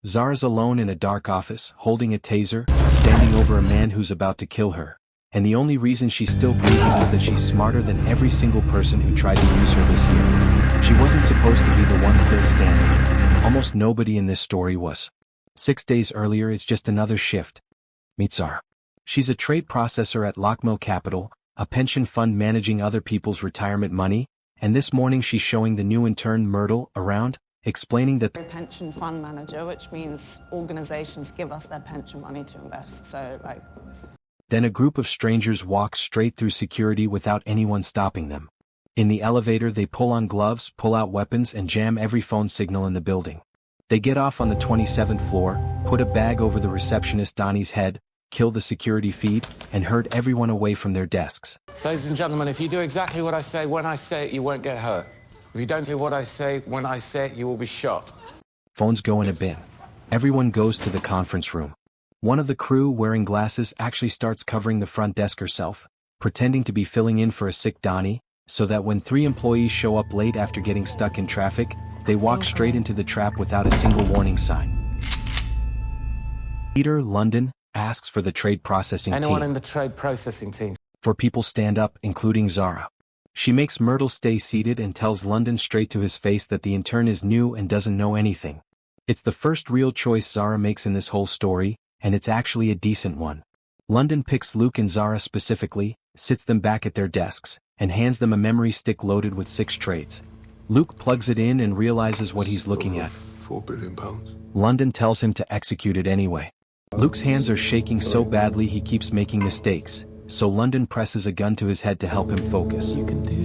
Zara's alone in a dark office, holding a taser, standing over a man who's about to kill her. And the only reason she's still breathing is that she's smarter than every single person who tried to use her this year. She wasn't supposed to be the one still standing. Almost nobody in this story was. 6 days earlier, it's just another shift. Meet Zara. She's a trade processor at Lochmill Capital, a pension fund managing other people's retirement money, and this morning she's showing the new intern Myrtle around, explaining that We're a pension fund manager, which means organizations give us their pension money to invest, Then a group of strangers walks straight through security without anyone stopping them. In the elevator they pull on gloves, pull out weapons and jam every phone signal in the building. They get off on the 27th floor, put a bag over the receptionist Donnie's head, kill the security feed, and herd everyone away from their desks. Ladies and gentlemen, if you do exactly what I say when I say it, you won't get hurt. If you don't do what I say when I say it, you will be shot. Phones go in a bin. Everyone goes to the conference room. One of the crew, wearing glasses, actually starts covering the front desk herself, pretending to be filling in for a sick Donnie, so that when 3 employees show up late after getting stuck in traffic, they walk straight into the trap without a single warning sign. Peter, London, asks for the trade processing team. Anyone in the trade processing team? 4 people stand up, including Zara. She makes Myrtle stay seated and tells London straight to his face that the intern is new and doesn't know anything. It's the first real choice Zara makes in this whole story, and it's actually a decent one. London picks Luke and Zara specifically, sits them back at their desks, and hands them a memory stick loaded with 6 trades. Luke plugs it in and realizes what he's looking at. £4 billion. London tells him to execute it anyway. Luke's hands are shaking so badly he keeps making mistakes, so London presses a gun to his head to help him focus.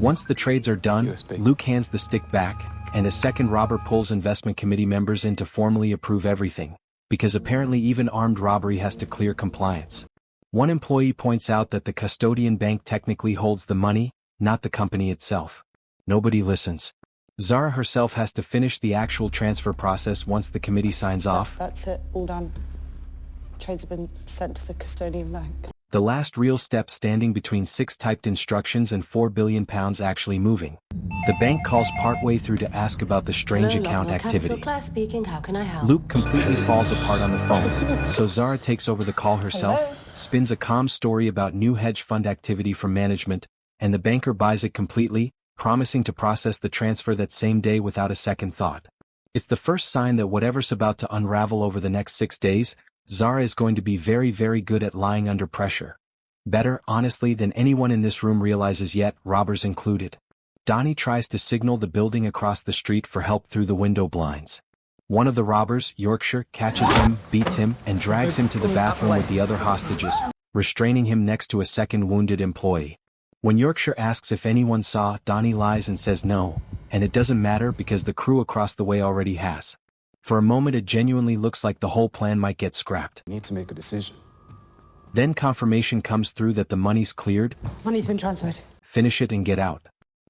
Once the trades are done, Luke hands the stick back, and a second robber pulls investment committee members in to formally approve everything, because apparently even armed robbery has to clear compliance. One employee points out that the custodian bank technically holds the money, not the company itself. Nobody listens. Zara herself has to finish the actual transfer process once the committee signs off. That's it, all done. Trades have been sent to the custodian bank. The last real step standing between 6 typed instructions and £4 billion actually moving. The bank calls partway through to ask about the strange account activity. Class speaking, how can I help? Luke completely falls apart on the phone, so Zara takes over the call herself, spins a calm story about new hedge fund activity from management, and the banker buys it completely, promising to process the transfer that same day without a second thought. It's the first sign that whatever's about to unravel over the next 6 days, Zara is going to be very, very good at lying under pressure. Better, honestly, than anyone in this room realizes yet, robbers included. Donnie tries to signal the building across the street for help through the window blinds. One of the robbers, Yorkshire, catches him, beats him, and drags him to the bathroom with the other hostages, restraining him next to a second wounded employee. When Yorkshire asks if anyone saw, Donnie lies and says no, and it doesn't matter because the crew across the way already has. For a moment it genuinely looks like the whole plan might get scrapped. Need to make a decision. Then confirmation comes through that the money's cleared. Money's been transferred. Finish it and get out.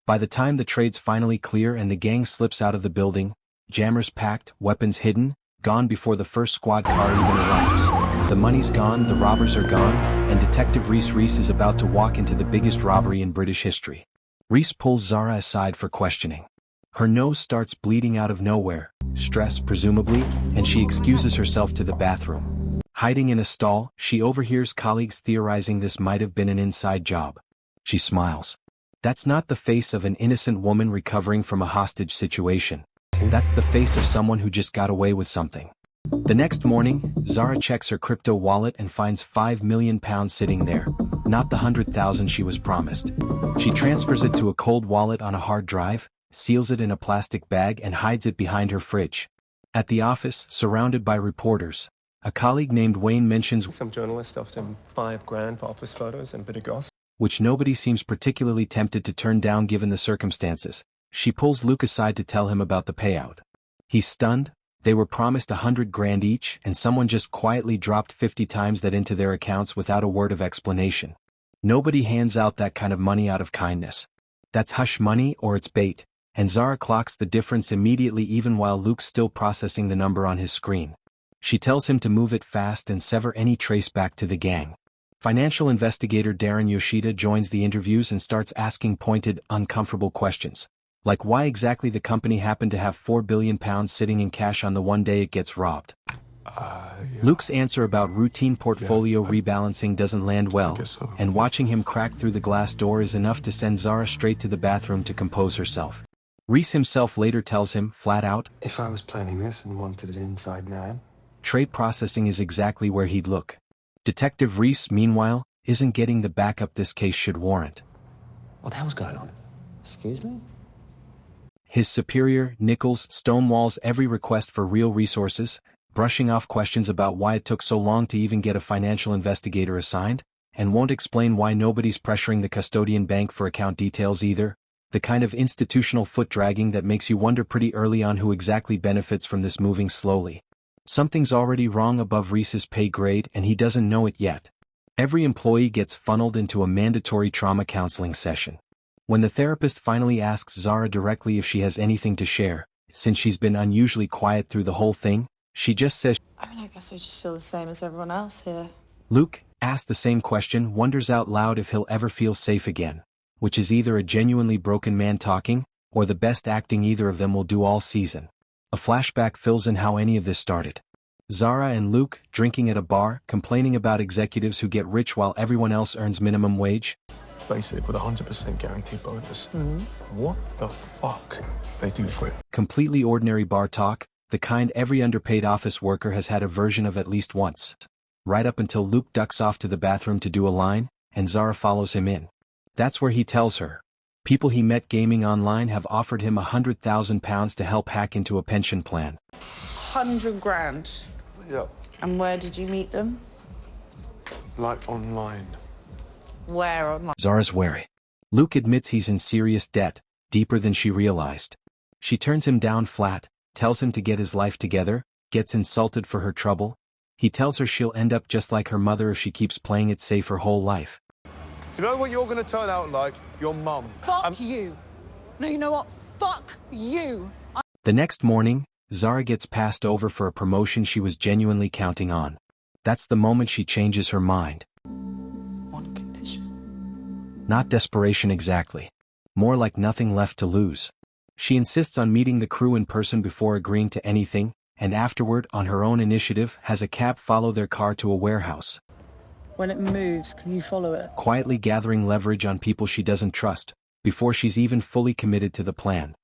By the time the trade's finally clear and the gang slips out of the building, jammers packed, weapons hidden, gone before the first squad car even arrives. The money's gone, the robbers are gone, and Detective Reese is about to walk into the biggest robbery in British history. Reese pulls Zara aside for questioning. Her nose starts bleeding out of nowhere, stress presumably, and she excuses herself to the bathroom. Hiding in a stall, she overhears colleagues theorizing this might have been an inside job. She smiles. That's not the face of an innocent woman recovering from a hostage situation. That's the face of someone who just got away with something. The next morning, Zara checks her crypto wallet and finds £5 million sitting there, not the 100,000 she was promised. She transfers it to a cold wallet on a hard drive, seals it in a plastic bag and hides it behind her fridge. At the office, surrounded by reporters, a colleague named Wayne mentions some journalists offered him $5,000 for office photos and a bit of gossip, which nobody seems particularly tempted to turn down given the circumstances. She pulls Luke aside to tell him about the payout. He's stunned. They were promised $100,000 each and someone just quietly dropped 50 times that into their accounts without a word of explanation. Nobody hands out that kind of money out of kindness. That's hush money or it's bait, and Zara clocks the difference immediately even while Luke's still processing the number on his screen. She tells him to move it fast and sever any trace back to the gang. Financial investigator Darren Yoshida joins the interviews and starts asking pointed, uncomfortable questions. Like why exactly the company happened to have £4 billion sitting in cash on the one day it gets robbed. Luke's answer about routine portfolio rebalancing doesn't land well, and watching him crack through the glass door is enough to send Zara straight to the bathroom to compose herself. Reese himself later tells him, flat out, if I was planning this and wanted an inside man, trade processing is exactly where he'd look. Detective Reese, meanwhile, isn't getting the backup this case should warrant. What the hell's going on? Excuse me? His superior, Nichols, stonewalls every request for real resources, brushing off questions about why it took so long to even get a financial investigator assigned, and won't explain why nobody's pressuring the custodian bank for account details either, the kind of institutional foot-dragging that makes you wonder pretty early on who exactly benefits from this moving slowly. Something's already wrong above Reese's pay grade and he doesn't know it yet. Every employee gets funneled into a mandatory trauma counseling session. When the therapist finally asks Zara directly if she has anything to share, since she's been unusually quiet through the whole thing, she just says, I mean, I guess I just feel the same as everyone else here. Luke, asked the same question, wonders out loud if he'll ever feel safe again, which is either a genuinely broken man talking, or the best acting either of them will do all season. A flashback fills in how any of this started. Zara and Luke, drinking at a bar, complaining about executives who get rich while everyone else earns minimum wage. Basic with a 100% guaranteed bonus. What the fuck do they do for it? Completely ordinary bar talk, the kind every underpaid office worker has had a version of at least once. Right up until Luke ducks off to the bathroom to do a line, and Zara follows him in. That's where he tells her. People he met gaming online have offered him £100,000 to help hack into a pension plan. 100 grand? Yep. And where did you meet them? like online. Where online? Zara's wary. Luke admits he's in serious debt, deeper than she realized. She turns him down flat, tells him to get his life together, gets insulted for her trouble. He tells her she'll end up just like her mother if she keeps playing it safe her whole life. You know what you're going to turn out like? Your mum. Fuck you. No, you know what? Fuck you. The next morning, Zara gets passed over for a promotion she was genuinely counting on. That's the moment she changes her mind. One condition. Not desperation exactly. More like nothing left to lose. She insists on meeting the crew in person before agreeing to anything, and afterward, on her own initiative, has a cab follow their car to a warehouse. When it moves, can you follow it? Quietly gathering leverage on people she doesn't trust, before she's even fully committed to the plan.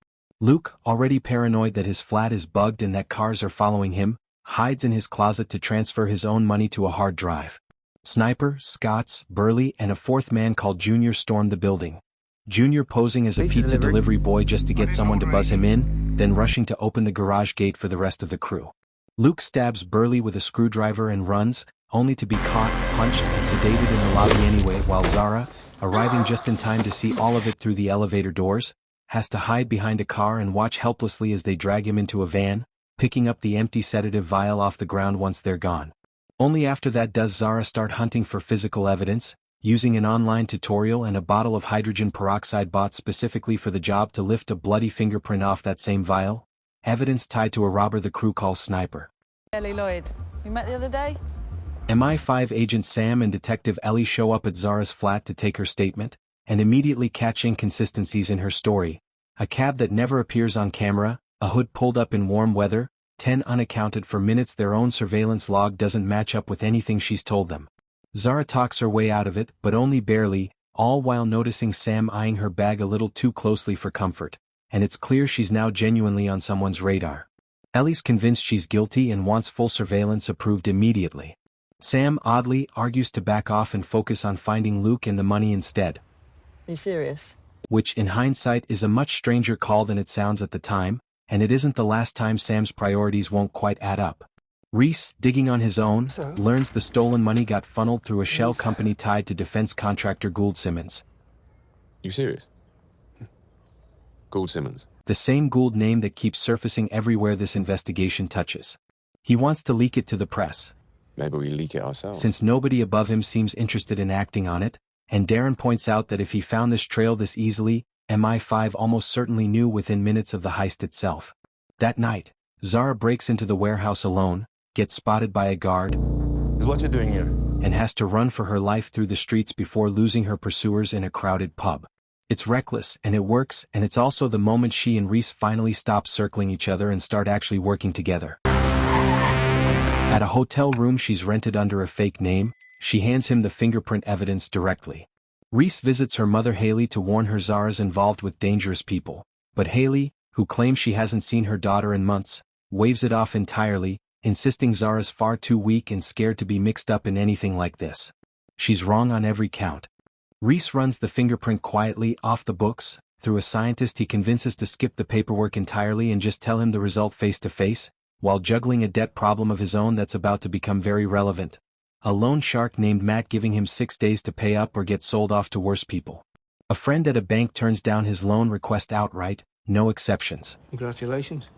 Luke, already paranoid that his flat is bugged and that cars are following him, hides in his closet to transfer his own money to a hard drive. Sniper, Scots, Burley, and a fourth man called Junior storm the building. Junior posing as a pizza delivery boy just to get someone to buzz him in, then rushing to open the garage gate for the rest of the crew. Luke stabs Burley with a screwdriver and runs, only to be caught, punched, and sedated in the lobby anyway, while Zara, arriving just in time to see all of it through the elevator doors, has to hide behind a car and watch helplessly as they drag him into a van, picking up the empty sedative vial off the ground once they're gone. Only after that does Zara start hunting for physical evidence, using an online tutorial and a bottle of hydrogen peroxide bought specifically for the job to lift a bloody fingerprint off that same vial, evidence tied to a robber the crew calls Sniper. Ellie Lloyd, you met the other day? MI5 agent Sam and Detective Ellie show up at Zara's flat to take her statement, and immediately catch inconsistencies in her story. A cab that never appears on camera, a hood pulled up in warm weather, 10 unaccounted for minutes their own surveillance log doesn't match up with anything she's told them. Zara talks her way out of it, but only barely, all while noticing Sam eyeing her bag a little too closely for comfort, and it's clear she's now genuinely on someone's radar. Ellie's convinced she's guilty and wants full surveillance approved immediately. Sam, oddly, argues to back off and focus on finding Luke and the money instead. Are you serious? Which, in hindsight, is a much stranger call than it sounds at the time, and it isn't the last time Sam's priorities won't quite add up. Reese, digging on his own, learns the stolen money got funneled through a shell company tied to defense contractor Gould Simmons. You serious? Gould Simmons. The same Gould name that keeps surfacing everywhere this investigation touches. He wants to leak it to the press. Maybe we leak it ourselves. Since nobody above him seems interested in acting on it, and Darren points out that if he found this trail this easily, MI5 almost certainly knew within minutes of the heist itself. That night, Zara breaks into the warehouse alone, gets spotted by a guard, Is what you're doing here. and has to run for her life through the streets before losing her pursuers in a crowded pub. It's reckless, and it works, and it's also the moment she and Reese finally stop circling each other and start actually working together. At a hotel room she's rented under a fake name, she hands him the fingerprint evidence directly. Reese visits her mother Haley to warn her Zara's involved with dangerous people, but Haley, who claims she hasn't seen her daughter in months, waves it off entirely, insisting Zara's far too weak and scared to be mixed up in anything like this. She's wrong on every count. Reese runs the fingerprint quietly off the books. Through a scientist he convinces to skip the paperwork entirely and just tell him the result face to face, while juggling a debt problem of his own that's about to become very relevant. A loan shark named Matt giving him 6 days to pay up or get sold off to worse people. A friend at a bank turns down his loan request outright, no exceptions. Congratulations.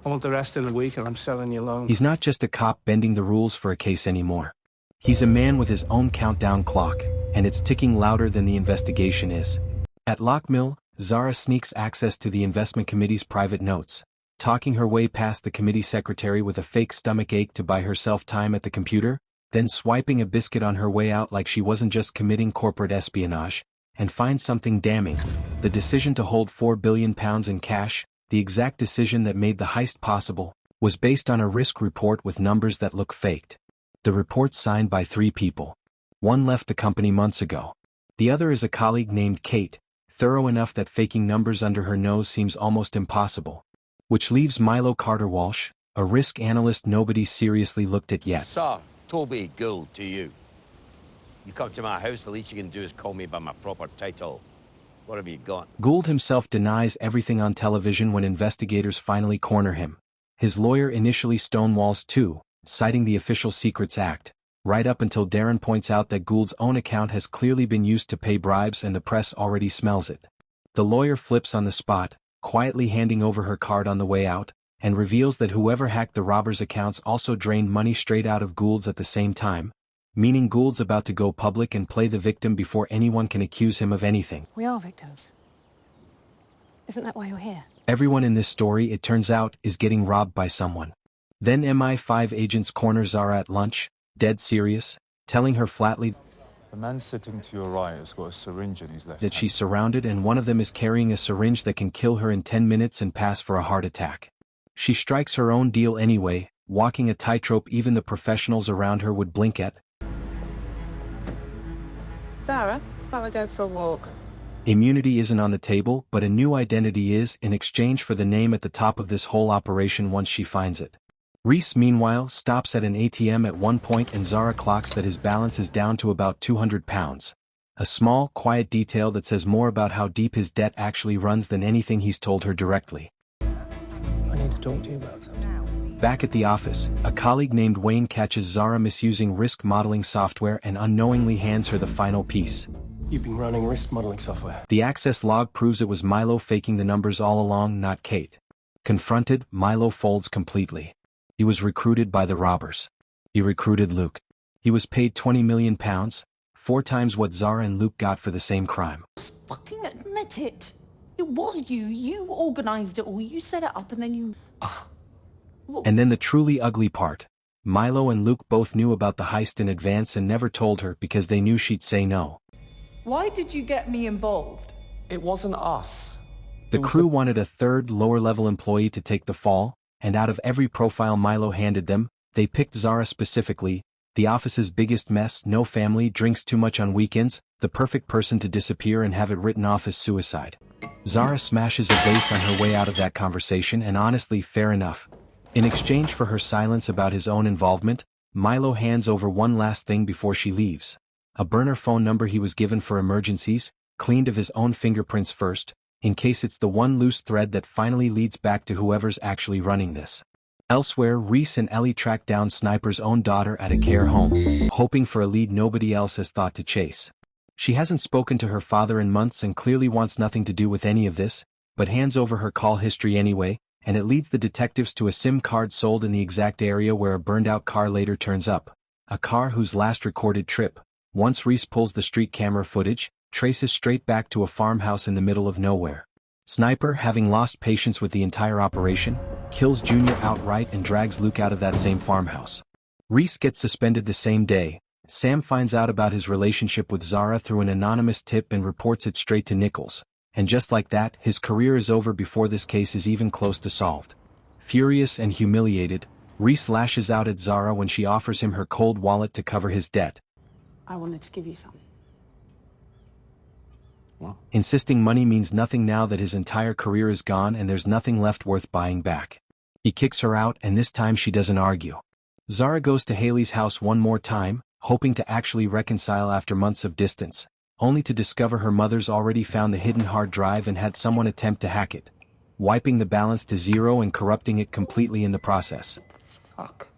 I want the rest in a week and I'm selling you loan. He's not just a cop bending the rules for a case anymore. He's a man with his own countdown clock, and it's ticking louder than the investigation is. At Lochmill, Zara sneaks access to the investment committee's private notes, talking her way past the committee secretary with a fake stomach ache to buy herself time at the computer, then swiping a biscuit on her way out like she wasn't just committing corporate espionage, and finds something damning: the decision to hold £4 billion in cash, the exact decision that made the heist possible, was based on a risk report with numbers that look faked. The report's signed by 3 people. One left the company months ago. The other is a colleague named Kate, thorough enough that faking numbers under her nose seems almost impossible. Which leaves Milo Carter-Walsh, a risk analyst nobody seriously looked at yet. Sir, Toby Gould to you. You come to my house, the least you can do is call me by my proper title. What have you got? Gould himself denies everything on television when investigators finally corner him. His lawyer initially stonewalls too, citing the Official Secrets Act, right up until Darren points out that Gould's own account has clearly been used to pay bribes and the press already smells it. The lawyer flips on the spot, quietly handing over her card on the way out, and reveals that whoever hacked the robbers' accounts also drained money straight out of Gould's at the same time, meaning Gould's about to go public and play the victim before anyone can accuse him of anything. We are victims. Isn't that why you're here? Everyone in this story, it turns out, is getting robbed by someone. Then MI5 agents corner Zara at lunch, dead serious, telling her flatly The man sitting to your right has got a syringe in his left that she's surrounded and one of them is carrying a syringe that can kill her in 10 minutes and pass for a heart attack. She strikes her own deal anyway, walking a tightrope even the professionals around her would blink at. Zara, how about we go for a walk? Immunity isn't on the table, but a new identity is, in exchange for the name at the top of this whole operation once she finds it. Reese, meanwhile, stops at an ATM at one point and Zara clocks that his balance is down to about £200. A small, quiet detail that says more about how deep his debt actually runs than anything he's told her directly. I need to talk to you about something. Back at the office, a colleague named Wayne catches Zara misusing risk modeling software and unknowingly hands her the final piece. You've been running risk modeling software. The access log proves it was Milo faking the numbers all along, not Kate. Confronted, Milo folds completely. He was recruited by the robbers. He recruited Luke. He was paid £20 million, 4 times what Zara and Luke got for the same crime. Just fucking admit it. It was you. You organized it all. You set it up and then you... And then the truly ugly part. Milo and Luke both knew about the heist in advance and never told her because they knew she'd say no. Why did you get me involved? It wasn't us. The crew wanted a third, lower-level employee to take the fall, and out of every profile Milo handed them, they picked Zara specifically, the office's biggest mess, no family, drinks too much on weekends, the perfect person to disappear and have it written off as suicide. Zara smashes a vase on her way out of that conversation, and honestly, fair enough. In exchange for her silence about his own involvement, Milo hands over one last thing before she leaves. A burner phone number he was given for emergencies, cleaned of his own fingerprints first, in case it's the one loose thread that finally leads back to whoever's actually running this. Elsewhere, Reese and Ellie track down Sniper's own daughter at a care home, hoping for a lead nobody else has thought to chase. She hasn't spoken to her father in months and clearly wants nothing to do with any of this, but hands over her call history anyway, and it leads the detectives to a SIM card sold in the exact area where a burned-out car later turns up. A car whose last recorded trip, once Reese pulls the street camera footage, traces straight back to a farmhouse in the middle of nowhere. Sniper, having lost patience with the entire operation, kills Junior outright and drags Luke out of that same farmhouse. Reese gets suspended the same day, Sam finds out about his relationship with Zara through an anonymous tip and reports it straight to Nichols. And just like that, his career is over before this case is even close to solved. Furious and humiliated, Reese lashes out at Zara when she offers him her cold wallet to cover his debt. I wanted to give you some. What? Insisting money means nothing now that his entire career is gone and there's nothing left worth buying back. He kicks her out, and this time she doesn't argue. Zara goes to Haley's house one more time, hoping to actually reconcile after months of distance, only to discover her mother's already found the hidden hard drive and had someone attempt to hack it, wiping the balance to zero and corrupting it completely in the process. Fuck.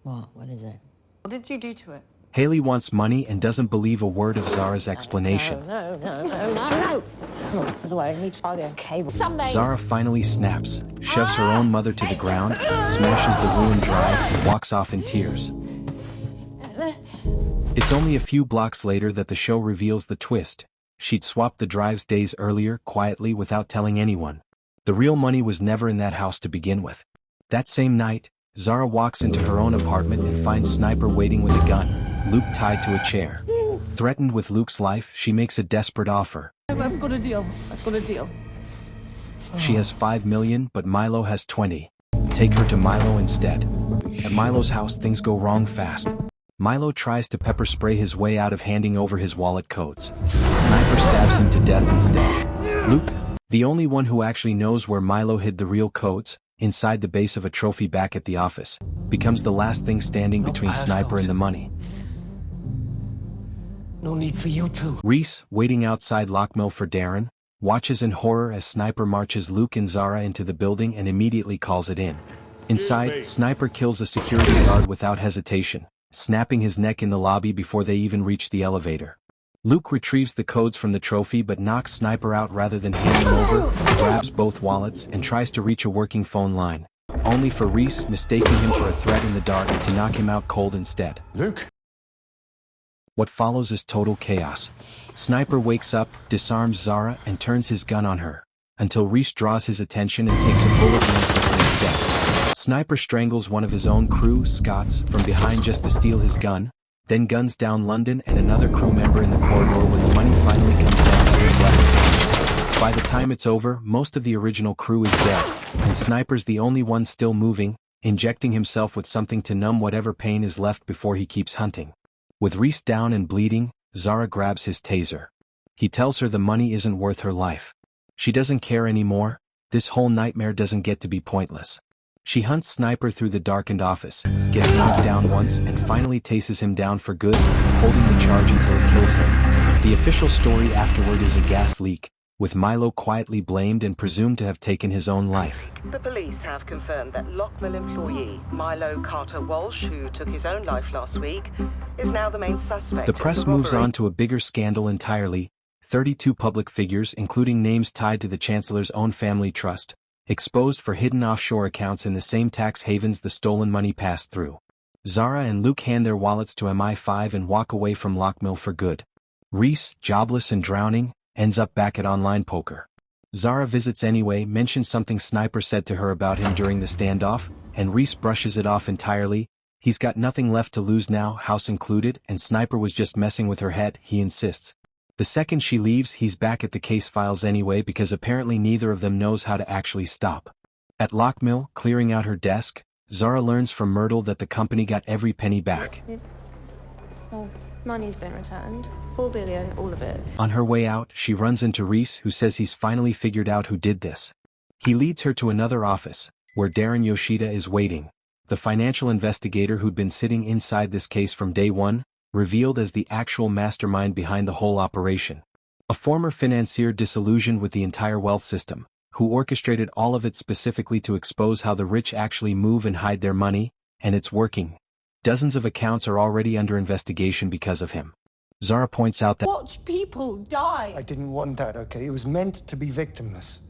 What is it? What did you do to it? Haley wants money and doesn't believe a word of Zara's explanation. No. Otherwise, let me try the cable. Zara finally snaps, shoves her own mother to the ground, smashes the ruined drive, and walks off in tears. It's only a few blocks later that the show reveals the twist. She'd swapped the drives days earlier, quietly, without telling anyone. The real money was never in that house to begin with. That same night, Zara walks into her own apartment and finds Sniper waiting with a gun, Luke tied to a chair. Threatened with Luke's life, she makes a desperate offer. I've got a deal. She has $5 million, but Milo has 20. Take her to Milo instead. At Milo's house, things go wrong fast. Milo tries to pepper spray his way out of handing over his wallet codes. Sniper stabs him to death instead. Luke, the only one who actually knows where Milo hid the real codes, inside the base of a trophy back at the office, becomes the last thing standing between Sniper and the money. No need for you to. Reese, waiting outside Lochmill for Darren, watches in horror as Sniper marches Luke and Zara into the building and immediately calls it in. Inside, Sniper kills a security guard without hesitation, snapping his neck in the lobby before they even reach the elevator. Luke retrieves the codes from the trophy but knocks Sniper out rather than hand him over, grabs both wallets and tries to reach a working phone line, only for Reese mistaking him for a threat in the dark to knock him out cold instead. Luke? What follows is total chaos. Sniper wakes up, disarms Zara and turns his gun on her, until Reese draws his attention and takes a bullet wound for her instead. Sniper strangles one of his own crew, Scots, from behind just to steal his gun, then guns down London and another crew member in the corridor when the money finally comes down to his left. By the time it's over, most of the original crew is dead, and Sniper's the only one still moving, injecting himself with something to numb whatever pain is left before he keeps hunting. With Reese down and bleeding, Zara grabs his taser. He tells her the money isn't worth her life. She doesn't care anymore. This whole nightmare doesn't get to be pointless. She hunts Sniper through the darkened office, gets knocked down once and finally tases him down for good, holding the charge until it kills him. The official story afterward is a gas leak, with Milo quietly blamed and presumed to have taken his own life. The police have confirmed that Lochmill employee Milo Carter Walsh, who took his own life last week, is now the main suspect. The press moves on to a bigger scandal entirely. 32 public figures, including names tied to the Chancellor's own family trust, exposed for hidden offshore accounts in the same tax havens the stolen money passed through. Zara and Luke hand their wallets to MI5 and walk away from Lochmill for good. Reese, jobless and drowning, ends up back at online poker. Zara visits anyway, mentions something Sniper said to her about him during the standoff, and Reese brushes it off entirely. He's got nothing left to lose now, house included, and Sniper was just messing with her head, he insists. The second she leaves, he's back at the case files anyway because apparently neither of them knows how to actually stop. At Lochmill, clearing out her desk, Zara learns from Myrtle that the company got every penny back. Well, money's been returned. 4 billion, all of it. On her way out, she runs into Reese, who says he's finally figured out who did this. He leads her to another office, where Darren Yoshida is waiting, the financial investigator who'd been sitting inside this case from day one, revealed as the actual mastermind behind the whole operation. A former financier disillusioned with the entire wealth system, who orchestrated all of it specifically to expose how the rich actually move and hide their money, and it's working. Dozens of accounts are already under investigation because of him. Zara points out that Watch people die. I didn't want that, okay? It was meant to be victimless.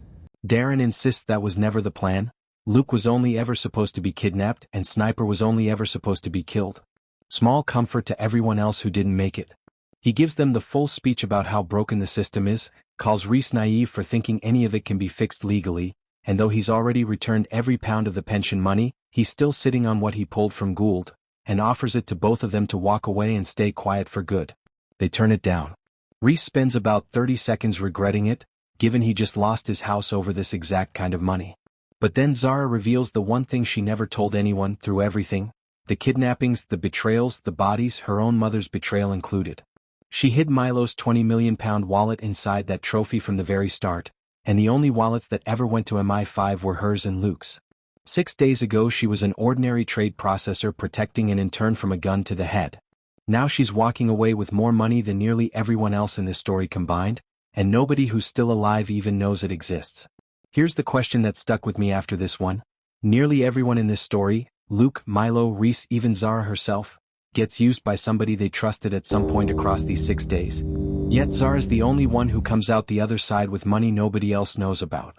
Darren insists that was never the plan. Luke was only ever supposed to be kidnapped and Sniper was only ever supposed to be killed. Small comfort to everyone else who didn't make it. He gives them the full speech about how broken the system is, calls Reese naive for thinking any of it can be fixed legally, and though he's already returned every pound of the pension money, he's still sitting on what he pulled from Gould, and offers it to both of them to walk away and stay quiet for good. They turn it down. Reese spends about 30 seconds regretting it, given he just lost his house over this exact kind of money. But then Zara reveals the one thing she never told anyone through everything: the kidnappings, the betrayals, the bodies, her own mother's betrayal included. She hid Milo's £20 million wallet inside that trophy from the very start, and the only wallets that ever went to MI5 were hers and Luke's. 6 days ago she was an ordinary trade processor protecting an intern from a gun to the head. Now she's walking away with more money than nearly everyone else in this story combined, and nobody who's still alive even knows it exists. Here's the question that stuck with me after this one. Nearly everyone in this story, Luke, Milo, Reese, even Zara herself, gets used by somebody they trusted at some point across these 6 days. Yet Zara's the only one who comes out the other side with money nobody else knows about.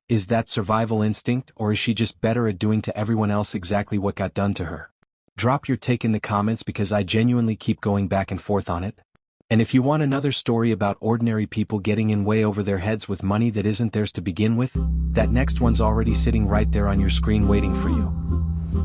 Is that survival instinct, or is she just better at doing to everyone else exactly what got done to her? Drop your take in the comments because I genuinely keep going back and forth on it. And if you want another story about ordinary people getting in way over their heads with money that isn't theirs to begin with, that next one's already sitting right there on your screen waiting for you.